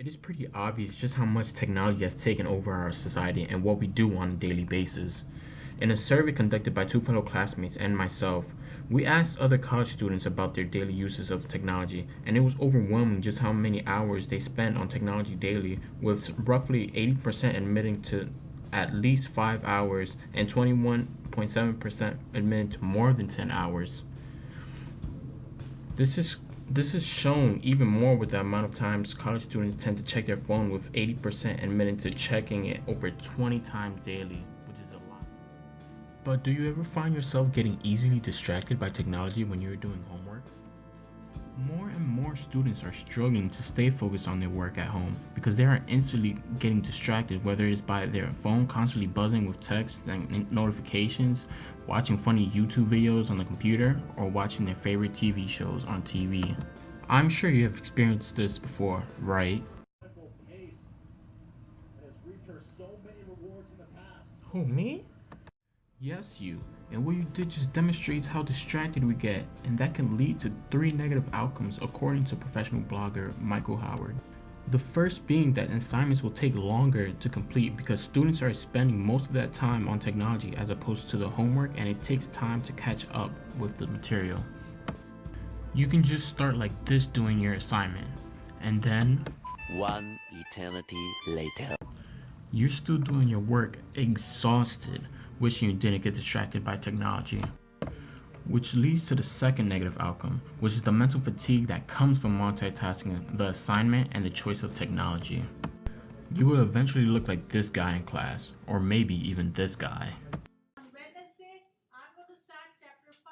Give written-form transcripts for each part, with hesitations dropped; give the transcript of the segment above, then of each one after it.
It is pretty obvious just how much technology has taken over our society and what we do on a daily basis. In a survey conducted by two fellow classmates and myself, we asked other college students about their daily uses of technology, and it was overwhelming just how many hours they spend on technology daily, with roughly 80% admitting to at least 5 hours and 21.7% admitting to more than 10 hours. This is this is shown even more with the amount of times college students tend to check their phone, with 80% admitting to checking it over 20 times daily, which is a lot. But do you ever find yourself getting easily distracted by technology when you're doing homework? More and more students are struggling to stay focused on their work at home because they are instantly getting distracted, whether it's by their phone constantly buzzing with texts and notifications, watching funny YouTube videos on the computer, or watching their favorite TV shows on TV. I'm sure you have experienced this before, right? Who, me? Yes, you. And what you did just demonstrates how distracted we get, and that can lead to 3 negative outcomes according to professional blogger Michael Howard. The first being that assignments will take longer to complete because students are spending most of that time on technology as opposed to the homework, and it takes time to catch up with the material. You can just start like this doing your assignment, and then One eternity later. you're still doing your work exhausted, wishing you didn't get distracted by technology. Which leads to the second negative outcome, which is the mental fatigue that comes from multitasking the assignment and the choice of technology. You will eventually look like this guy in class, or maybe even this guy. On Wednesday, I'm going to start chapter 5.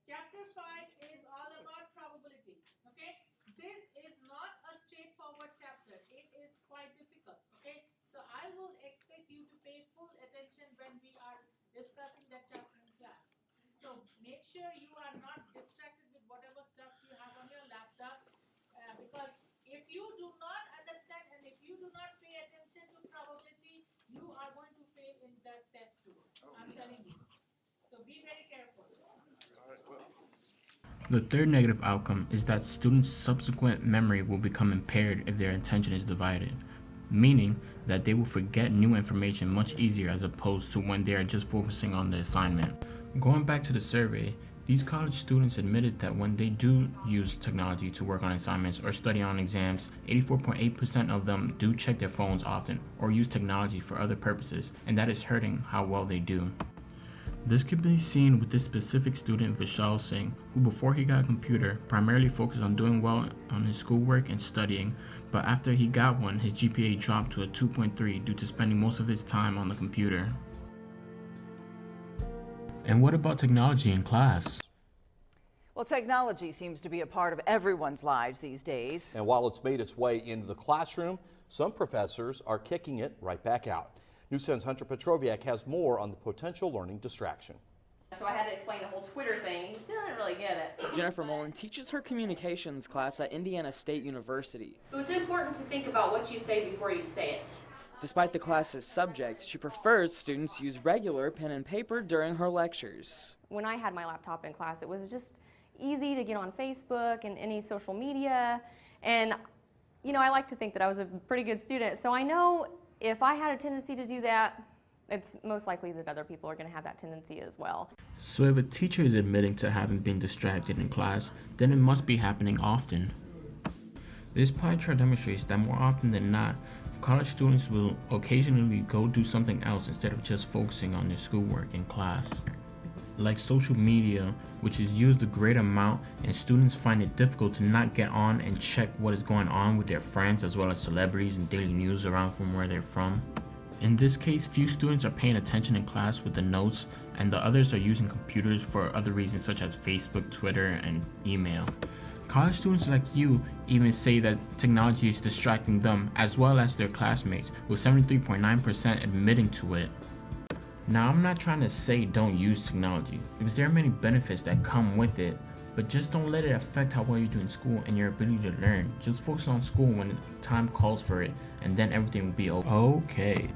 Chapter 5 is all about probability. Okay? This is not a straightforward chapter. It is quite difficult. Okay? So I will expect you to pay full attention when we are discussing that chapter in class. So make sure you are not distracted with whatever stuff you have on your laptop, because if you do not understand and if you do not pay attention to probability, you are going to fail in that test too. I'm telling you. So be very careful. The third negative outcome is that students' subsequent memory will become impaired if their attention is divided, meaning that they will forget new information much easier as opposed to when they are just focusing on the assignment. Going back to the survey, these college students admitted that when they do use technology to work on assignments or study on exams, 84.8% of them do check their phones often or use technology for other purposes, and that is hurting how well they do. This can be seen with this specific student, Vishal Singh, who before he got a computer primarily focused on doing well on his schoolwork and studying, but after he got one, his GPA dropped to a 2.3 due to spending most of his time on the computer. And what about technology in class? Well, technology seems to be a part of everyone's lives these days. And while it's made its way into the classroom, some professors are kicking it right back out. News 10's Hunter Petroviak has more on the potential learning distraction. So I had to explain the whole Twitter thing. He still didn't really get it. Jennifer Mullen teaches her communications class at Indiana State University. So it's important to think about what you say before you say it. Despite the class's subject, she prefers students use regular pen and paper during her lectures. When I had my laptop in class, it was just easy to get on Facebook and any social media. And, you know, I like to think that I was a pretty good student. So I know if I had a tendency to do that, it's most likely that other people are going to have that tendency as well. So if a teacher is admitting to having been distracted in class, then it must be happening often. This pie chart demonstrates that more often than not, college students will occasionally go do something else instead of just focusing on their schoolwork in class. Like social media, which is used a great amount, and students find it difficult to not get on and check what is going on with their friends as well as celebrities and daily news around from where they're from. In this case, few students are paying attention in class with the notes, and the others are using computers for other reasons such as Facebook, Twitter, and email. College students like you even say that technology is distracting them as well as their classmates, with 73.9% admitting to it. Now, I'm not trying to say don't use technology, because there are many benefits that come with it, but just don't let it affect how well you do in school and your ability to learn. Just focus on school when time calls for it, and then everything will be okay.